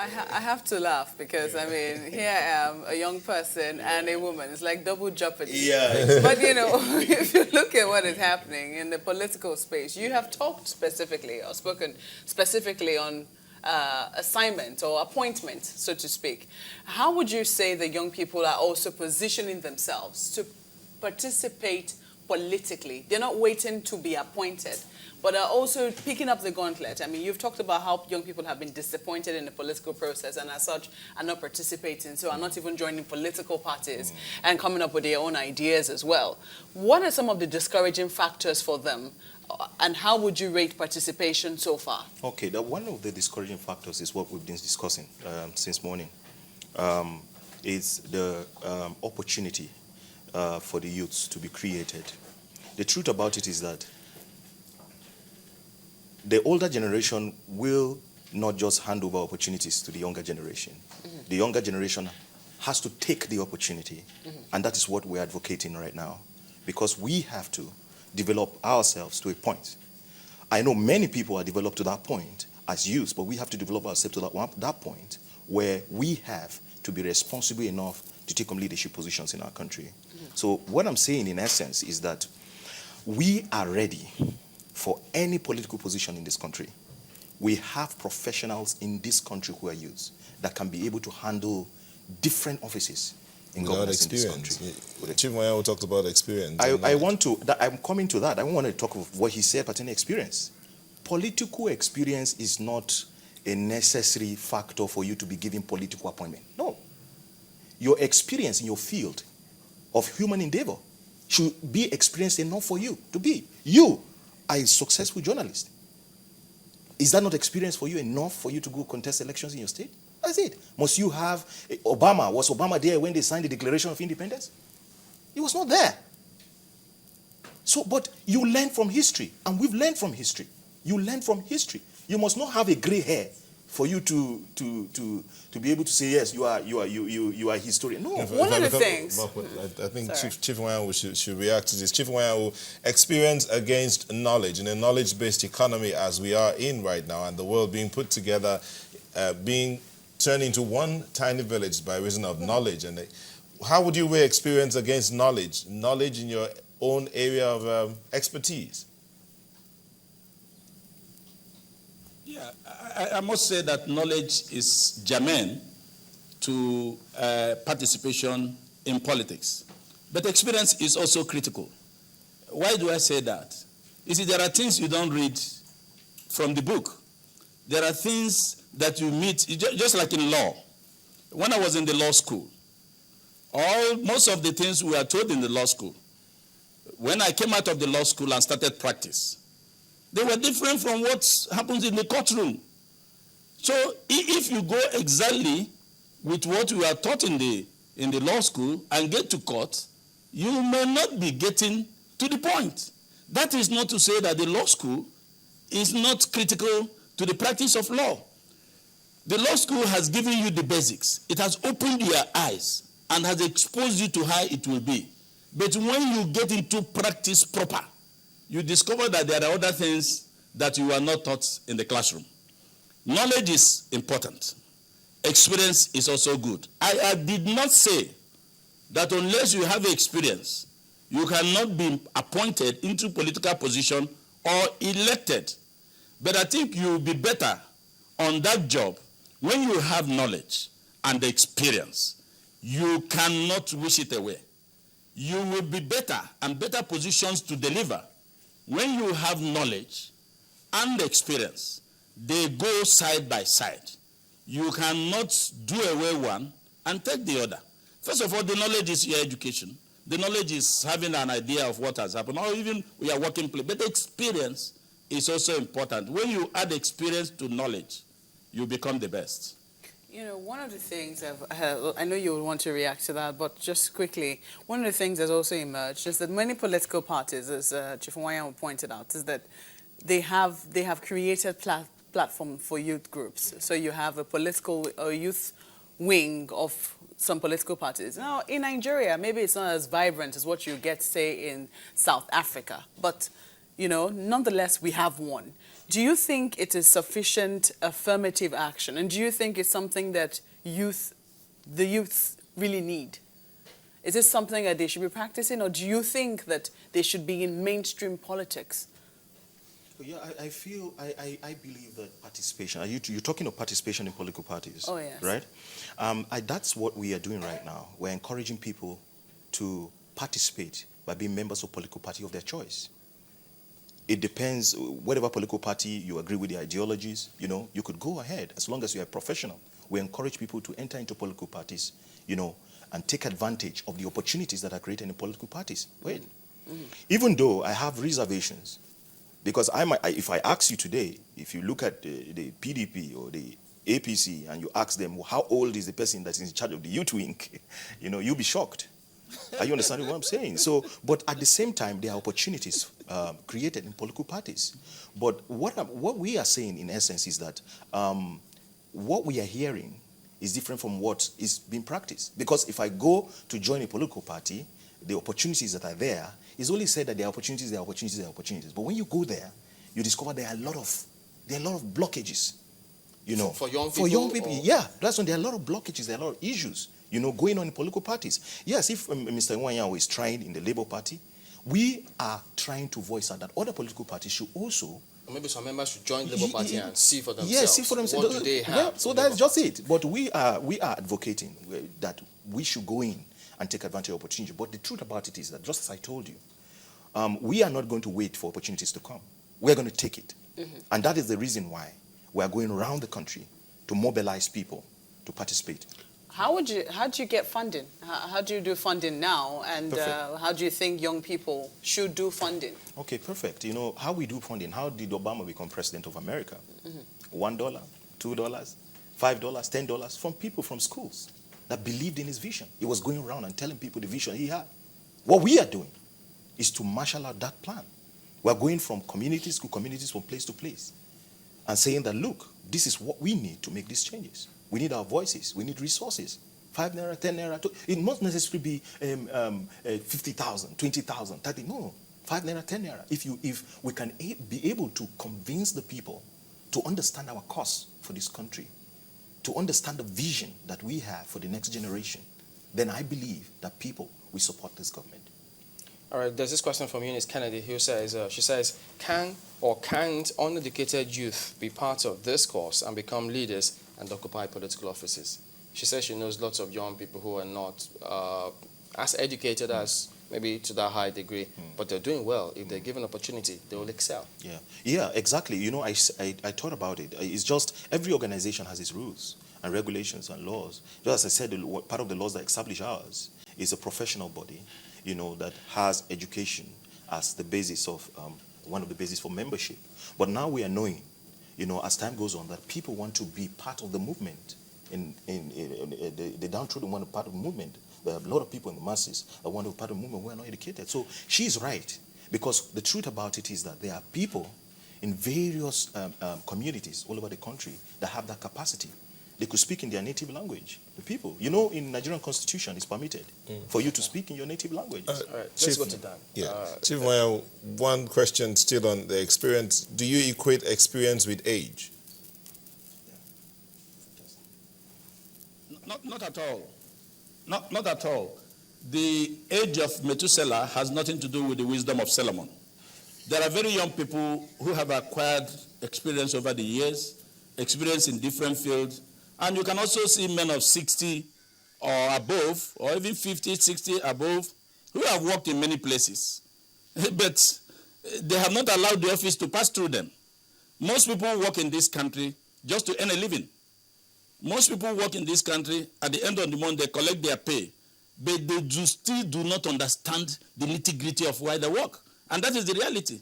I have to laugh because, I mean, here I am, a young person and a woman. It's like double jeopardy. Yeah. But, you know, if you look at what is happening in the political space, you have talked specifically or spoken specifically on assignment or appointment, so to speak. How would you say the young people are also positioning themselves to participate politically? They're not waiting to be appointed, but are also picking up the gauntlet. I mean, you've talked about how young people have been disappointed in the political process and as such are not participating, so are not even joining political parties and coming up with their own ideas as well. What are some of the discouraging factors for them, and how would you rate participation so far? Okay, one of the discouraging factors is what we've been discussing since morning. Is the opportunity for the youths to be created. The truth about it is that the older generation will not just hand over opportunities to the younger generation. The younger generation has to take the opportunity, and that is what we're advocating right now, because we have to develop ourselves to a point. I know many people are developed to that point as youths, but we have to develop ourselves to that point where we have to be responsible enough to take on leadership positions in our country. So what I'm saying in essence is that we are ready for any political position in this country. We have professionals in this country who are youths that can be able to handle different offices in governance in this country. Chief Mayawo talked about experience. I'm coming to that. I want to talk of what he said pertaining experience. Political experience is not a necessary factor for you to be given political appointment. No. Your experience in your field of human endeavor should be experienced enough for you to be. You are a successful journalist. Is that not experience for you enough for you to go contest elections in your state? That's it. Must you have Obama? Was Obama there when they signed the Declaration of Independence? He was not there. So, but you learn from history, and we've learned from history. You learn from history. You must not have a gray hair for you to be able to say, yes, you are a historian. No. One of the things. I think Chief Mayawo should react to this. Chief Mayawo, experience against knowledge in a knowledge-based economy as we are in right now, and the world being put together, being turned into one tiny village by reason of knowledge. And how would you weigh experience against knowledge? Knowledge in your own area of expertise? Yeah, I must say that knowledge is germane to participation in politics. But experience is also critical. Why do I say that? You see, there are things you don't read from the book. There are things that you meet, just like in law. When I was in the law school, most of the things we are told in the law school, when I came out of the law school and started practice, they were different from what happens in the courtroom. So if you go exactly with what you are taught in the law school and get to court, you may not be getting to the point. That is not to say that the law school is not critical to the practice of law. The law school has given you the basics. It has opened your eyes and has exposed you to how it will be. But when you get into practice proper, you discover that there are other things that you are not taught in the classroom. Knowledge is important. Experience is also good. I did not say that unless you have experience, you cannot be appointed into political position or elected. But I think you will be better on that job when you have knowledge and experience. You cannot wish it away. You will be better and better positions to deliver when you have knowledge and experience. They go side by side. You cannot do away one and take the other. First of all, the knowledge is your education. The knowledge is having an idea of what has happened, or even we are working place. But the experience is also important. When you add experience to knowledge, you become the best. You know, one of the things, I know you would want to react to that, but just quickly, one of the things that's also emerged is that many political parties, as Chief Mayawo pointed out, is that they have created platform for youth groups. So you have a political or youth wing of some political parties. Now, in Nigeria, maybe it's not as vibrant as what you get, say, in South Africa, but nonetheless we have won. Do you think it is sufficient affirmative action? And do you think it's something that the youth really need? Is this something that they should be practicing, or do you think that they should be in mainstream politics? Yeah, I believe that participation, you're talking of participation in political parties, Oh, yes. right? That's what we are doing right now. We're encouraging people to participate by being members of political party of their choice. It depends, whatever political party you agree with the ideologies, you could go ahead as long as you're a professional. We encourage people to enter into political parties, and take advantage of the opportunities that are created in political parties. Wait, even though I have reservations, because if I ask you today, if you look at the PDP or the APC and you ask them, well, how old is the person that's in charge of the youth wing, you'll be shocked. Are you understanding what I'm saying? So, but at the same time, there are opportunities created in political parties. But what we are saying, in essence, is that what we are hearing is different from what is being practiced. Because if I go to join a political party, the opportunities that are there, it's only said that there are opportunities, there are opportunities, there are opportunities. But when you go there, you discover there are a lot of blockages. For young people? For young people, yeah. That's when there are a lot of blockages, there are a lot of issues, going on in political parties. Yes, if Mr. Nwanyawo is trying in the Labour Party, we are trying to voice out that other political parties should also. Or maybe some members should join the Labour Party and see for themselves. Yes, see for themselves. What do they have? Yeah, so that's just it. But we are advocating that we should go in and take advantage of opportunity. But the truth about it is that, just as I told you, we are not going to wait for opportunities to come. We're going to take it. And that is the reason why we are going around the country to mobilize people to participate. How do you get funding? How do you do funding now? And how do you think young people should do funding? Okay, perfect. How we do funding, how did Obama become president of America? $1, $2, $5, $10 from people from schools that believed in his vision. He was going around and telling people the vision he had. What we are doing is to marshal out that plan. We're going from communities to communities, from place to place, and saying that, look, this is what we need to make these changes. We need our voices. We need resources. 5 naira, 10 naira. It must necessarily be 50,000, 20,000, 30. No, 5 naira, 10 naira. If we can be able to convince the people to understand our cause for this country, to understand the vision that we have for the next generation, then I believe that people will support this government. All right, there's this question from Eunice Kennedy who says, she says, can or can't uneducated youth be part of this course and become leaders and occupy political offices? She says she knows lots of young people who are not as educated as maybe to that high degree, but they're doing well. If they're given opportunity, they will excel. Yeah, exactly. I thought about it. It's just every organization has its rules and regulations and laws. Just as I said, part of the laws that establish ours is a professional body, that has education as the basis of one of the bases for membership. But now we are knowing, as time goes on, that people want to be part of the movement. In the downtrodden want to be part of the movement. There are a lot of people in the masses that want to be part of the movement who are not educated. So she's right, because the truth about it is that there are people in various communities all over the country that have that capacity. They could speak in their native language. The people, in Nigerian constitution, it's permitted for you to speak in your native language. All right, let's go to Dan. Yeah. Chief Moya, one question still on the experience. Do you equate experience with age? Not at all. Not at all. The age of Methuselah has nothing to do with the wisdom of Solomon. There are very young people who have acquired experience over the years, experience in different fields, and you can also see men of 60 or above, or even 50, 60 above, who have worked in many places. But they have not allowed the office to pass through them. Most people work in this country just to earn a living. Most people work in this country, at the end of the month, they collect their pay, but they still do not understand the nitty-gritty of why they work. And that is the reality.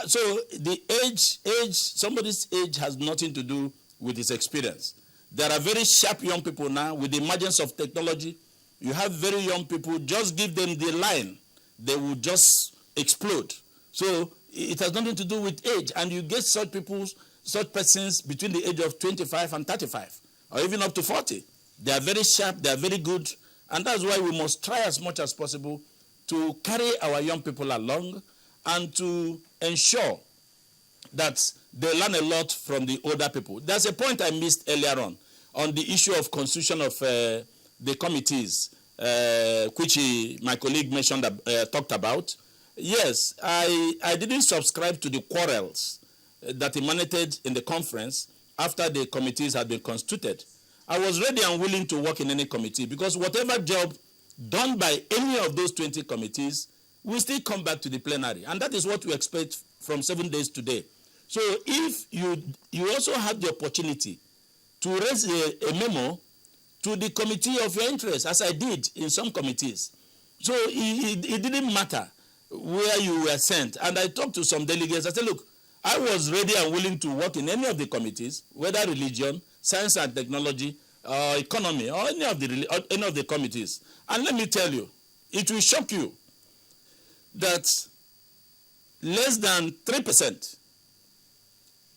So the age, somebody's age has nothing to do with his experience. There are very sharp young people now with the emergence of technology. You have very young people, just give them the line, they will just explode. So it has nothing to do with age. And you get such persons between the age of 25 and 35, or even up to 40. They are very sharp, they are very good. And that's why we must try as much as possible to carry our young people along and to ensure that they learn a lot from the older people. There's a point I missed earlier on the issue of constitution of the committees, which my colleague mentioned, talked about. Yes, I didn't subscribe to the quarrels that emanated in the conference after the committees had been constituted. I was ready and willing to work in any committee because whatever job done by any of those 20 committees will still come back to the plenary. And that is what we expect from 7 days today. So if you also have the opportunity to raise a memo to the committee of your interest, as I did in some committees. So it didn't matter where you were sent. And I talked to some delegates. I said, look, I was ready and willing to work in any of the committees, whether religion, science and technology, economy, or any of the committees. And let me tell you, it will shock you that less than 3%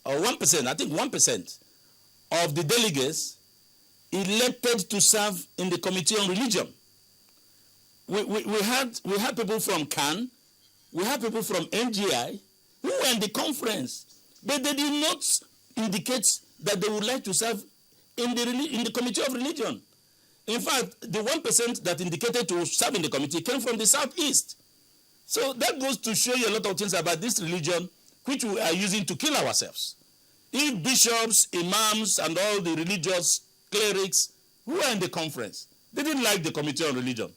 or 1%, I think 1% of the delegates elected to serve in the Committee on Religion. We had people from CAN, we had people from NGI who were in the conference, but they did not indicate that they would like to serve in the Committee of Religion. In fact, the 1% that indicated to serve in the committee came from the Southeast. So that goes to show you a lot of things about this religion, which we are using to kill ourselves. If bishops, imams, and all the religious clerics who are in the conference, they didn't like the Committee on Religion,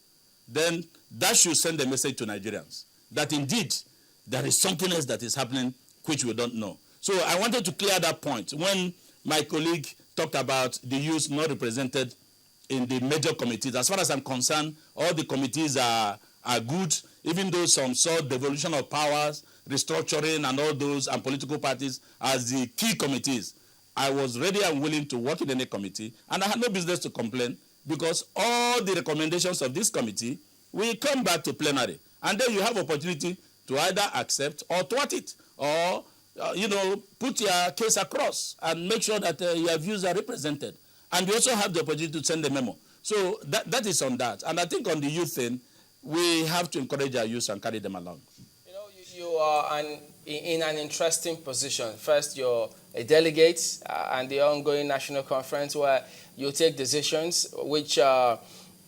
then that should send a message to Nigerians that indeed there is something else that is happening which we don't know. So I wanted to clear that point. When my colleague talked about the youth not represented in the major committees, as far as I'm concerned, all the committees are good, even though some saw devolution of powers, restructuring, and all those, and political parties as the key committees. I was ready and willing to work in any committee, and I had no business to complain because all the recommendations of this committee will come back to plenary. And then you have opportunity to either accept or thwart it, or, put your case across and make sure that your views are represented. And you also have the opportunity to send a memo. So that is on that. And I think on the youth thing, we have to encourage our youth and carry them along. You are in an interesting position. First, you're a delegate and the ongoing national conference where you take decisions, which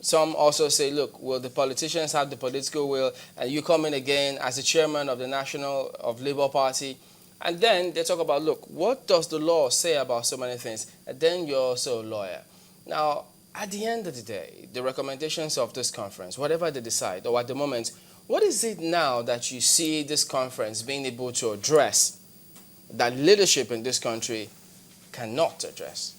some also say, look, will the politicians have the political will? And you come in again as the chairman of the National of Labour Party. And then they talk about, look, what does the law say about so many things? And then you're also a lawyer. Now, at the end of the day, the recommendations of this conference, whatever they decide, or at the moment, what is it now that you see this conference being able to address that leadership in this country cannot address?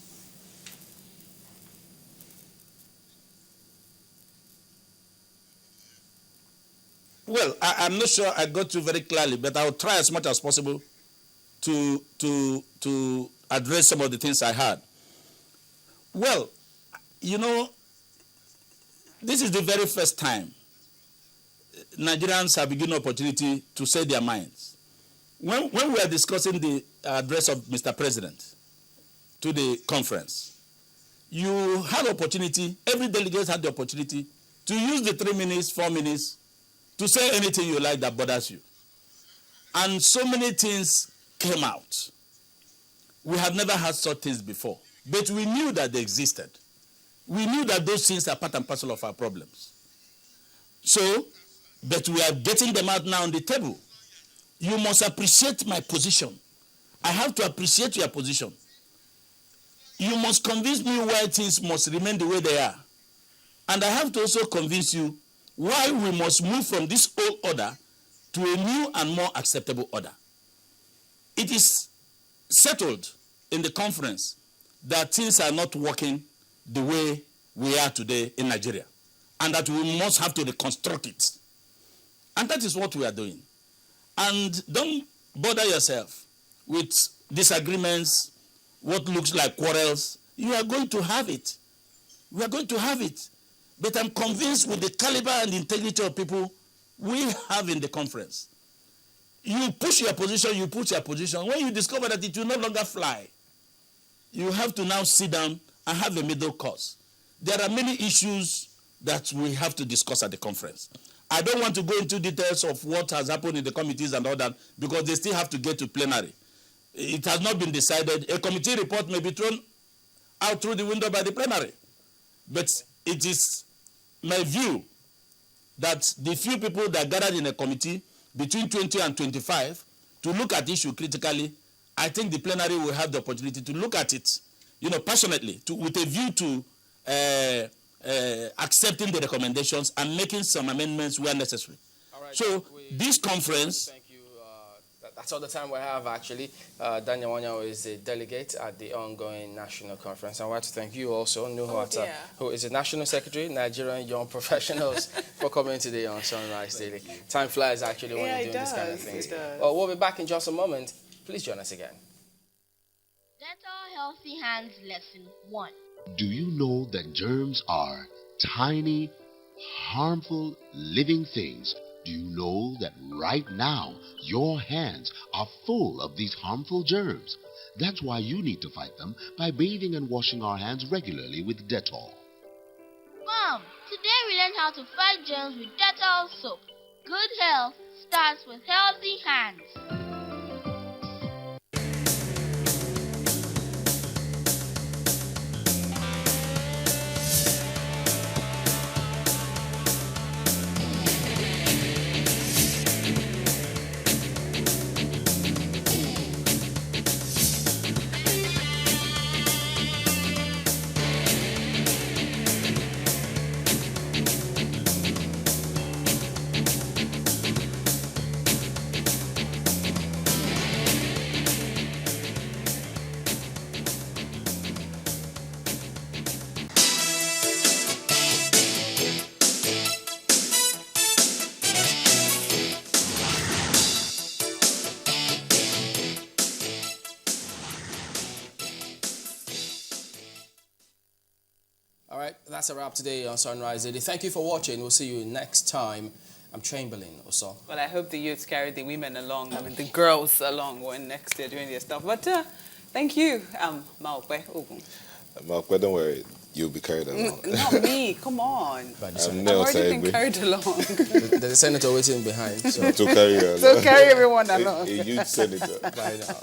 Well, I'm not sure I got you very clearly, but I'll try as much as possible to address some of the things I had. Well, this is the very first time Nigerians have been given an opportunity to say their minds. When we were discussing the address of Mr. President to the conference, you had opportunity, every delegate had the opportunity to use the 3 minutes, 4 minutes to say anything you like that bothers you. And so many things came out. We have never had such things before, but we knew that they existed. We knew that those things are part and parcel of our problems. So, but we are getting them out now on the table. You must appreciate my position. I have to appreciate your position. You must convince me why things must remain the way they are. And I have to also convince you why we must move from this old order to a new and more acceptable order. It is settled in the conference that things are not working the way we are today in Nigeria, and that we must have to reconstruct it. And that is what we are doing. And don't bother yourself with disagreements, what looks like quarrels. You are going to have it. We are going to have it. But I'm convinced with the caliber and integrity of people we have in the conference. You push your position, you put your position. When you discover that it will no longer fly, you have to now sit down and have a middle course. There are many issues that we have to discuss at the conference. I don't want to go into details of what has happened in the committees and all that because they still have to get to plenary. It has not been decided. A committee report may be thrown out through the window by the plenary. But it is my view that the few people that gathered in a committee between 20 and 25 to look at the issue critically, I think the plenary will have the opportunity to look at it, passionately, with a view to accepting the recommendations and making some amendments where necessary. All right, so this conference... Thank you. That's all the time we have, actually. Daniel Wanyo is a delegate at the ongoing national conference. I want to thank you also, Nuhuata, who is the National Secretary, Nigerian Young Professionals, for coming today on Sunrise Daily. Time flies, actually, when you're doing this kind of things. Well, we'll be back in just a moment. Please join us again. Dental Healthy Hands Lesson 1. Do you know that germs are tiny, harmful, living things? Do you know that right now your hands are full of these harmful germs? That's why you need to fight them by bathing and washing our hands regularly with Dettol. Mom, today we learned how to fight germs with Dettol soap. Good health starts with healthy hands. All right, that's a wrap today on Sunrise Daily. Thank you for watching. We'll see you next time. I'm Chamberlain Oso. Well, I hope the youths carry the women along, the girls along when next they're doing their stuff. But thank you, Maokwe Ogun. Maokwe, don't worry. You'll be carried along. Not me, come on. I'm I've already been carried along. There's a senator waiting behind. So to carry you along. So carry everyone along. A youth senator. Bye now.